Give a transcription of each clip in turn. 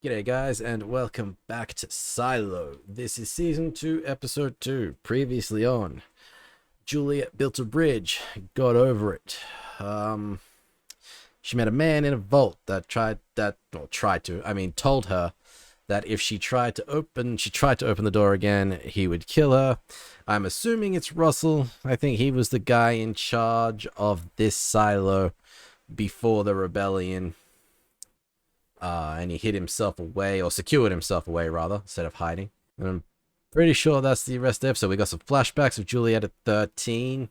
G'day guys and welcome back to Silo. This is season 2 episode 2. Previously on, Juliet built a bridge, got over it. She met a man in a vault that told her that if she tried to open the door again, he would kill her. I'm assuming it's Russell. I think he was the guy in charge of this silo before the rebellion. And he hid himself away, or secured himself away, rather, instead of hiding. And I'm pretty sure that's the rest of the episode. We got some flashbacks of Juliet at 13.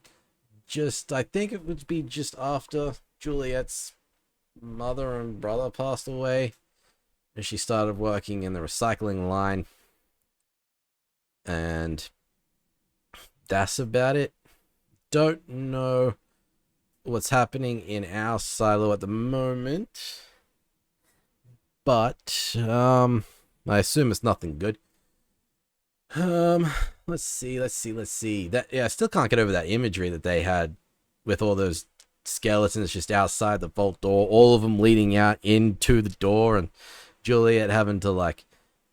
I think it would be just after Juliet's mother and brother passed away. And she started working in the recycling line. And that's about it. Don't know what's happening in our silo at the moment. But, I assume it's nothing good. Let's see. I still can't get over that imagery that they had with all those skeletons just outside the vault door, all of them leading out into the door, and Juliet having to, like,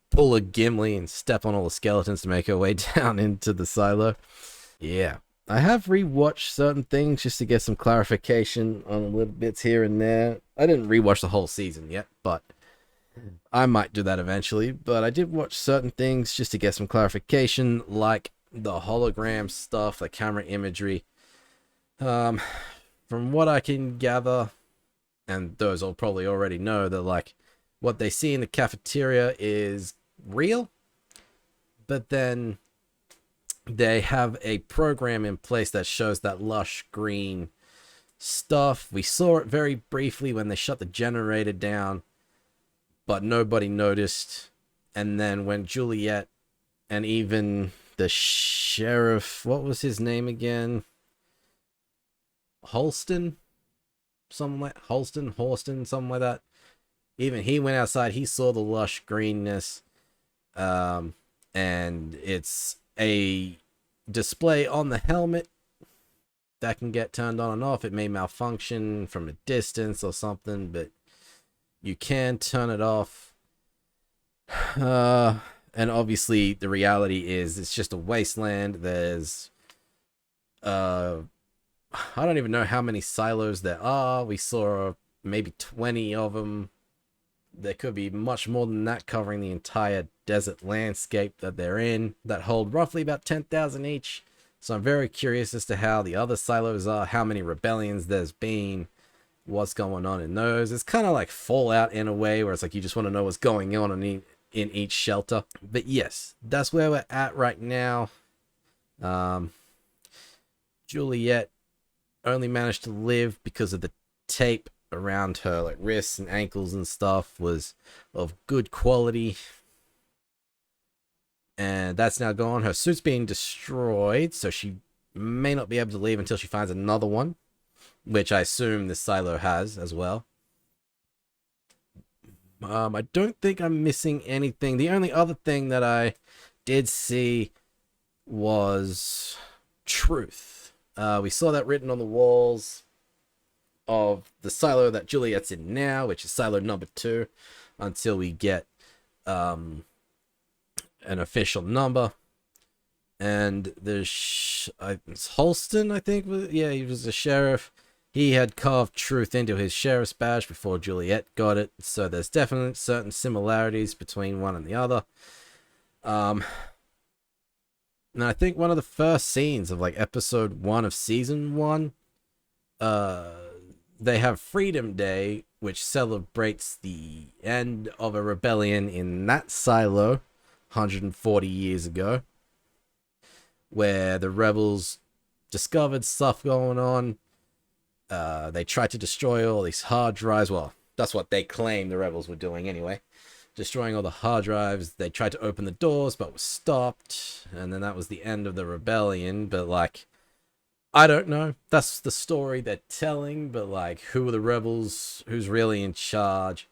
pull a Gimli and step on all the skeletons to make her way down into the silo. Yeah. I have rewatched certain things just to get some clarification on little bits here and there. I didn't rewatch the whole season yet, but I might do that eventually, but I did watch certain things just to get some clarification, like the hologram stuff, the camera imagery. From what I can gather, and those will probably already know, that like what they see in the cafeteria is real, but then they have a program in place that shows that lush green stuff. We saw it very briefly when they shut the generator down, but nobody noticed. And then when Juliet and even the sheriff, what was his name again? Horston, something like that. Even he went outside, he saw the lush greenness. And it's a display on the helmet that can get turned on and off. It may malfunction from a distance or something, but you can turn it off. And obviously the reality is it's just a wasteland. There's I don't even know how many silos there are. We saw maybe 20 of them. There could be much more than that, covering the entire desert landscape that they're in, that hold roughly about 10,000 each. So I'm very curious as to how the other silos are, how many rebellions there's been, what's going on in those. It's kind of like Fallout in a way, where it's like you just want to know what's going on in each shelter. But yes, that's where we're at right now. Juliet only managed to live because of the tape around her, like wrists and ankles and stuff, was of good quality. And that's now gone. Her suit's being destroyed, so she may not be able to leave until she finds another one, which I assume this silo has as well. I don't think I'm missing anything. The only other thing that I did see was truth. We saw that written on the walls of the silo that Juliet's in now, which is silo number 2, until we get an official number. And there's Holston, I think. Yeah, he was a sheriff. He had carved truth into his sheriff's badge before Juliet got it, so there's definitely certain similarities between one and the other. And I think one of the first scenes of like episode 1 of season 1, they have Freedom Day, which celebrates the end of a rebellion in that silo 140 years ago, where the rebels discovered stuff going on. They tried to destroy all these hard drives. Well, that's what they claim the rebels were doing anyway. Destroying all the hard drives. They tried to open the doors, but was stopped. And then that was the end of the rebellion. But, like, I don't know. That's the story they're telling. But, like, who are the rebels? Who's really in charge?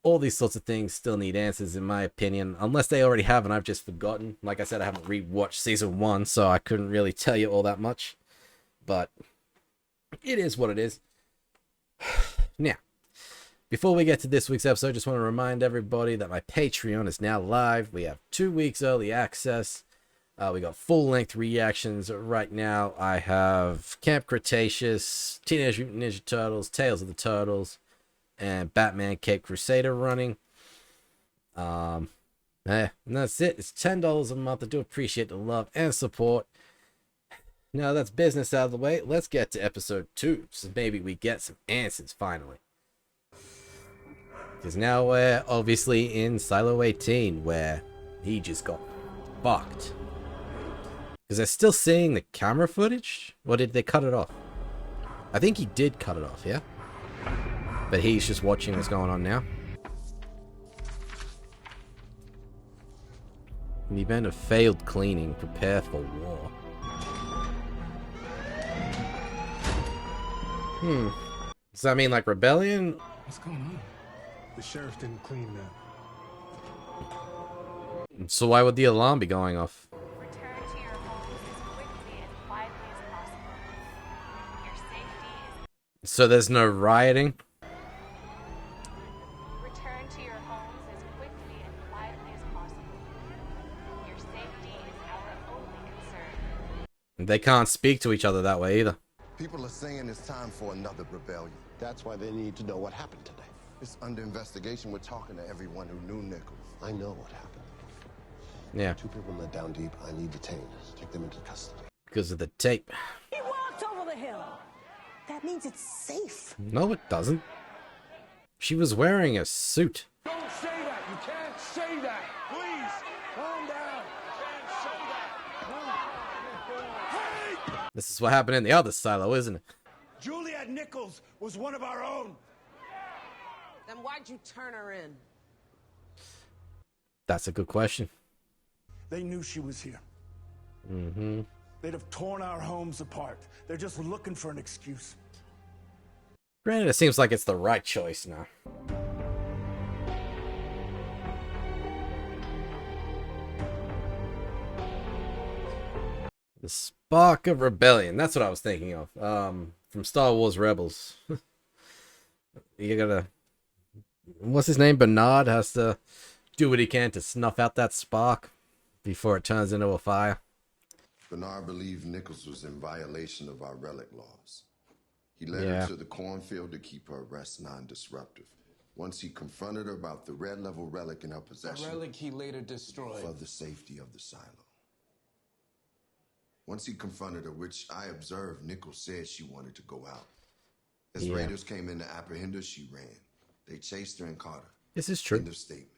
All these sorts of things still need answers, in my opinion. Unless they already have, and I've just forgotten. Like I said, I haven't rewatched season 1, so I couldn't really tell you all that much. But it is what it is. Now, Before we get to this week's episode, just want to remind everybody that my Patreon is now live. We have 2 weeks early access. We got full-length reactions right now. I have Camp Cretaceous, Teenage Mutant Ninja Turtles, Tales of the Turtles, and Batman Cape Crusader running. And that's it. It's $10 a month. I do appreciate the love and support. Now that's business out of the way. Let's get to episode 2, so maybe we get some answers finally. Because now we're obviously in Silo 18, where he just got fucked. Because they're still seeing the camera footage? Or did they cut it off? I think he did cut it off, yeah? But he's just watching what's going on now. In the event of failed cleaning, prepare for war. Does that mean like rebellion? What's going on? The sheriff didn't clean that. So why would the alarm be going off? Return to your homes as quickly and quietly as possible. Your safety is... So there's no rioting? Return to your homes as quickly and quietly as possible. Your safety is our only concern. They can't speak to each other that way either. People are saying it's time for another rebellion. That's why they need to know what happened today. It's under investigation. We're talking to everyone who knew Nichols. I know what happened. Yeah. 2 people let down deep. I need detained. Take them into custody. Because of the tape. He walked over the hill. That means it's safe. No, it doesn't. She was wearing a suit. Don't say that! You can't say that! Please! Calm down! You can't say that! Hey! This is what happened in the other silo, isn't it? Juliet Nichols was one of our own! Then why'd you turn her in? That's a good question. They knew she was here. Mm-hmm. They'd have torn our homes apart. They're just looking for an excuse. Granted, it seems like it's the right choice now. The spark of rebellion. That's what I was thinking of. From Star Wars Rebels. You gotta... What's his name? Bernard has to do what he can to snuff out that spark before it turns into a fire. Bernard believed Nichols was in violation of our relic laws. He led her to the cornfield to keep her arrest non-disruptive. Once he confronted her about the red level relic in her possession, The relic he later destroyed. for the safety of the silo. Once he confronted her, which I observed, Nichols said she wanted to go out. As raiders came in to apprehend her, she ran. They chased her and caught her. This is true. End of statement.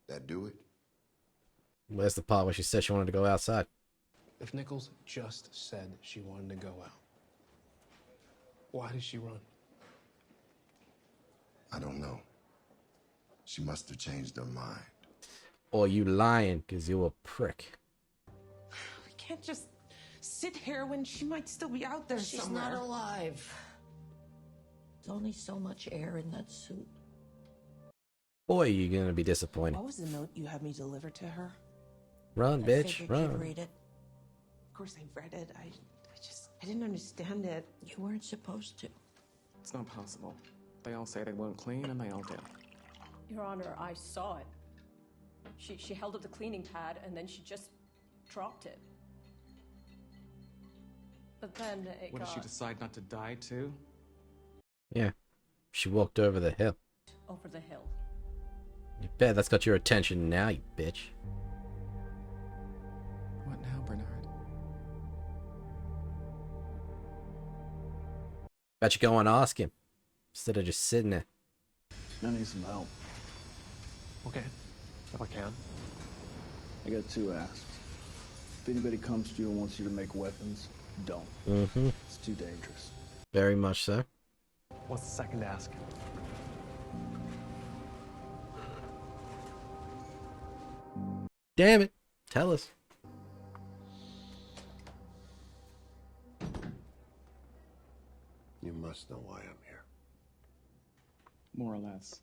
That do it? Where's the part where she said she wanted to go outside? If Nichols just said she wanted to go out, why did she run? I don't know. She must have changed her mind. Or you lying because you're a prick. We can't just sit here when she might still be out there She's somewhere. not alive. There's only so much air in that suit. Boy, you're gonna be disappointed. What was the note you had me deliver to her? Run, I bitch, figured run. you'd read it. Of course I read it. I didn't understand it. You weren't supposed to. It's not possible. They all say they won't clean, and they all do. Your Honor, I saw it. She held up the cleaning pad and then she just dropped it. But then it What, got did she decide not to die too? Yeah. She walked over the hill. over the hill. You bet that's got your attention now, you bitch. What now, Bernard? Bet you go and ask him instead of just sitting there. I need some help. Okay, if I can. I got 2 asks. If anybody comes to you and wants you to make weapons, don't. Mm-hmm. It's too dangerous. Very much so. What's the second ask? Damn it. Tell us. You must know why I'm here. More or less.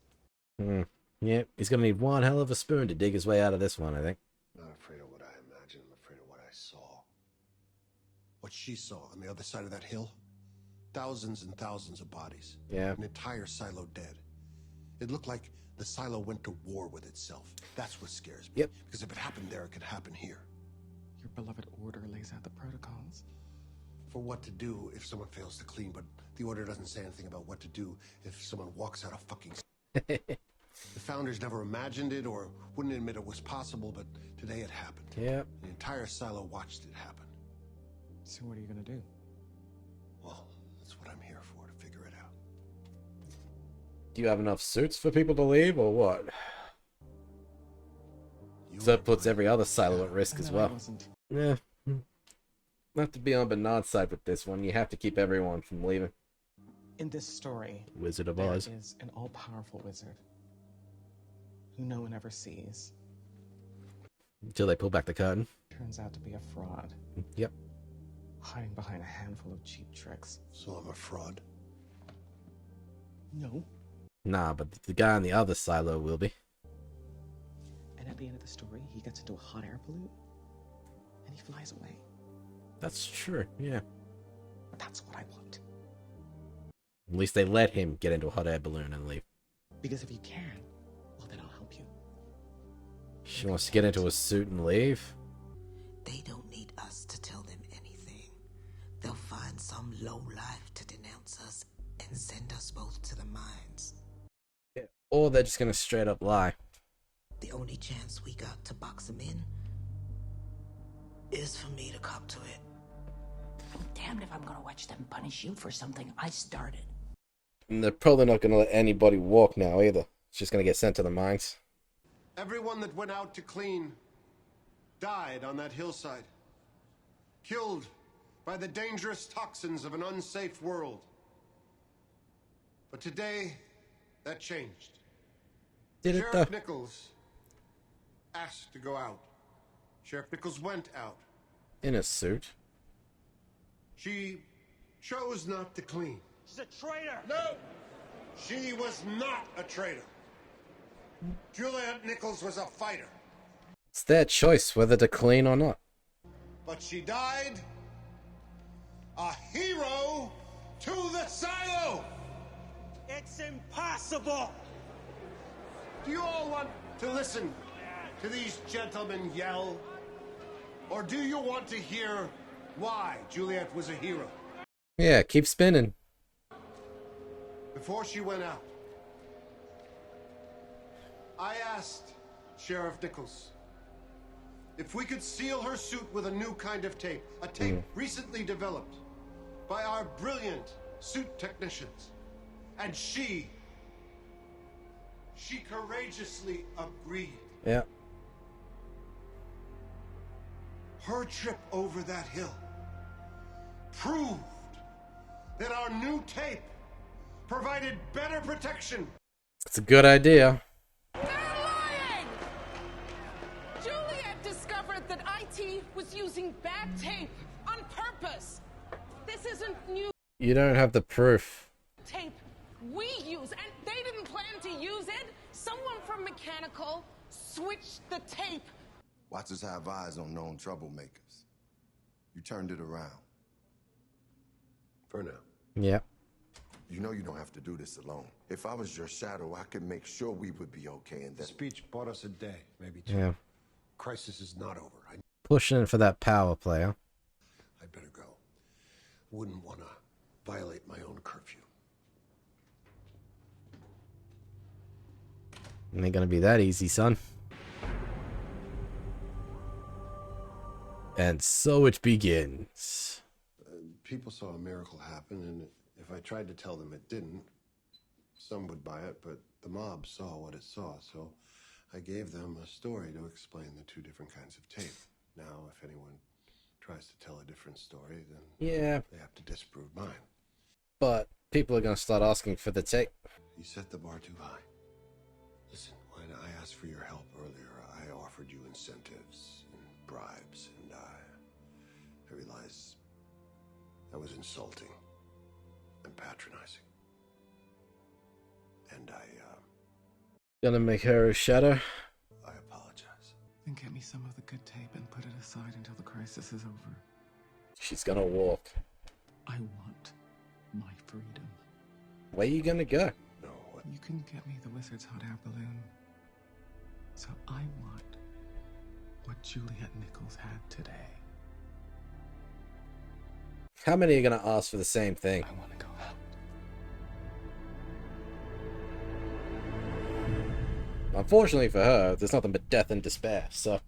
Yeah, he's gonna need one hell of a spoon to dig his way out of this one, I think. I'm not afraid of what I imagine. I'm afraid of what I saw. What she saw on the other side of that hill? Thousands and thousands of bodies. Yeah. An entire silo dead. It looked like the silo went to war with itself. That's what scares me. Yep. Because if it happened there, it could happen here. Your beloved order lays out the protocols. For what to do if someone fails to clean, but the order doesn't say anything about what to do if someone walks out of fucking... The founders never imagined it or wouldn't admit it was possible, but today it happened. Yep. The entire silo watched it happen. So what are you gonna do? Well, that's what I'm here for, to figure it out. Do you have enough suits for people to leave, or what? So that puts every other silo at risk as well. Yeah. Not to be on Bernard's side with this one, you have to keep everyone from leaving. In this story, Wizard of there Oz. is an all-powerful wizard who no one ever sees. Until they pull back the curtain. Turns out to be a fraud. Yep. Hiding behind a handful of cheap tricks. So I'm a fraud? No. Nah, but the guy in the other silo will be. And at the end of the story, he gets into a hot air balloon and he flies away. That's true, yeah. That's what I want. At least they let him get into a hot air balloon and leave. Because if you can, well, then I'll help you. She wants to get into a suit and leave. They don't need us to tell them anything. They'll find some lowlife to denounce us and send us both to the mines. Yeah. Or they're just gonna straight up lie. The only chance we got to box them in is for me to cop to it. Damned if I'm gonna watch them punish you for something I started. And they're probably not gonna let anybody walk now either. It's just gonna get sent to the mines. Everyone that went out to clean died on that hillside. Killed by the dangerous toxins of an unsafe world. But today, that changed. Did it Sheriff though? Nichols asked to go out. Sheriff Nichols went out. In a suit. She chose not to clean. She's a traitor. No! She was not a traitor. Juliet Nichols was a fighter. It's their choice whether to clean or not. But she died a hero to the silo! It's impossible. Do you all want to listen to these gentlemen yell? Or do you want to hear why Juliet was a hero? Yeah, keep spinning. Before she went out, I asked Sheriff Nichols if we could seal her suit with a new kind of tape, a tape recently developed by our brilliant suit technicians. And she courageously agreed. Yeah. Her trip over that hill proved that our new tape provided better protection. It's a good idea. They're lying! Juliet discovered that IT was using bad tape on purpose. This isn't new You don't have the proof. tape we use, and they didn't plan to use it. Someone from Mechanical switched the tape. Watchers have eyes on known troublemakers. You turned it around. For now. Yep. You know you don't have to do this alone. If I was your shadow, I could make sure we would be okay and The that... speech bought us a day, maybe two. Yeah. Crisis is not over. Pushing for that power play, huh? I'd better go. Wouldn't want to violate my own curfew. It ain't gonna be that easy, son. And so it begins. People saw a miracle happen, and if I tried to tell them it didn't, some would buy it, but the mob saw what it saw, so I gave them a story to explain the two different kinds of tape. Now, if anyone tries to tell a different story, then Yeah. they have to disprove mine. But people are gonna start asking for the tape. You set the bar too high. Listen, when I asked for your help earlier, I offered you incentives and bribes, and I realized that was insulting and patronizing. And Gonna make her a shadow. I apologize. Then get me some of the good tape and put it aside until the crisis is over. She's gonna walk. I want my freedom. Where you gonna go? No You couldn't get me the wizard's hot air balloon. So I want what Juliet Nichols had today. How many are going to ask for the same thing? I want to go out. Unfortunately for her, there's nothing but death and despair, so...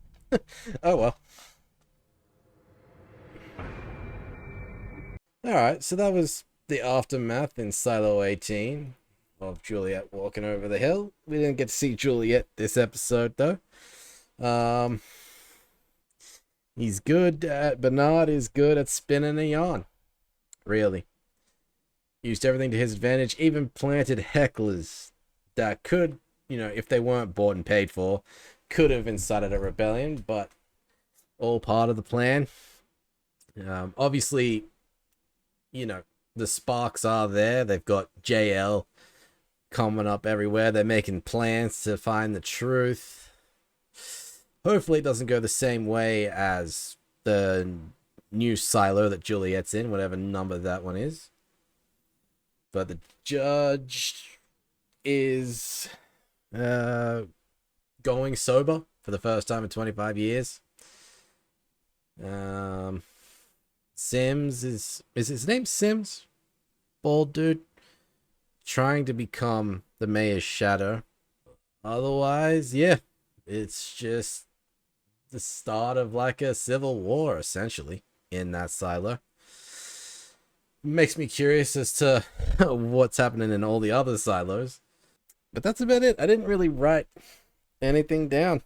oh well. Alright, so that was the aftermath in Silo 18 of Juliet walking over the hill. We didn't get to see Juliet this episode, though. He's good at... Bernard is good at spinning a yarn. Really. Used everything to his advantage, even planted hecklers that could, you know, if they weren't bought and paid for, could have incited a rebellion, but all part of the plan. Obviously, you know, the sparks are there. They've got JL coming up everywhere. They're making plans to find the truth. Hopefully it doesn't go the same way as the new silo that Juliet's in, whatever number that one is. But the judge is going sober for the first time in 25 years. Sims is his name Sims? Bald dude. Trying to become the mayor's shadow. Otherwise, yeah, it's just the start of like a civil war, essentially, in that silo. Makes me curious as to what's happening in all the other silos. But that's about it. I didn't really write anything down.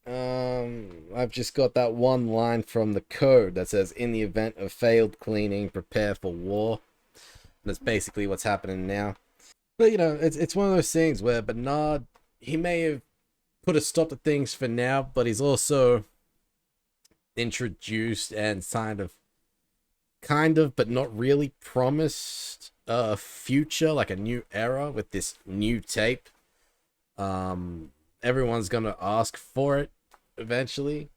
I've just got that one line from the code that says, in the event of failed cleaning, prepare for war. That's basically what's happening now. But, you know, it's one of those things where Bernard, he may have put a stop to things for now, but he's also introduced and kind of, but not really promised a future, like a new era with this new tape. Everyone's gonna ask for it eventually.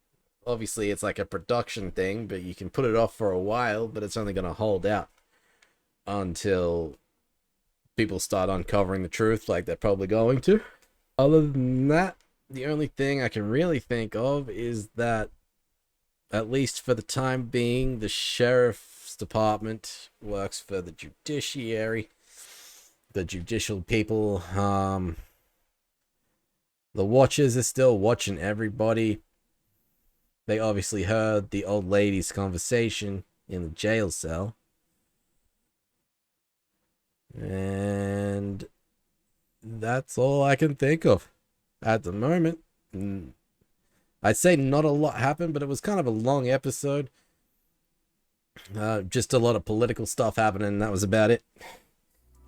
Obviously, it's like a production thing, but you can put it off for a while, but it's only gonna hold out until people start uncovering the truth, like they're probably going to. Other than that, the only thing I can really think of is that, at least for the time being, the sheriff's department works for the judiciary, the judicial people. The Watchers are still watching everybody. They obviously heard the old lady's conversation in the jail cell. And that's all I can think of at the moment. I'd say not a lot happened, but it was kind of a long episode. Just a lot of political stuff happening, and that was about it.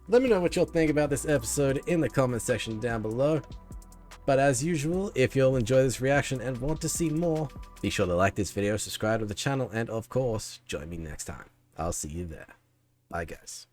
Let me know what you'll think about this episode in the comment section down below. But as usual, if you'll enjoy this reaction and want to see more, be sure to like this video, subscribe to the channel, and of course, join me next time. I'll see you there. Bye guys.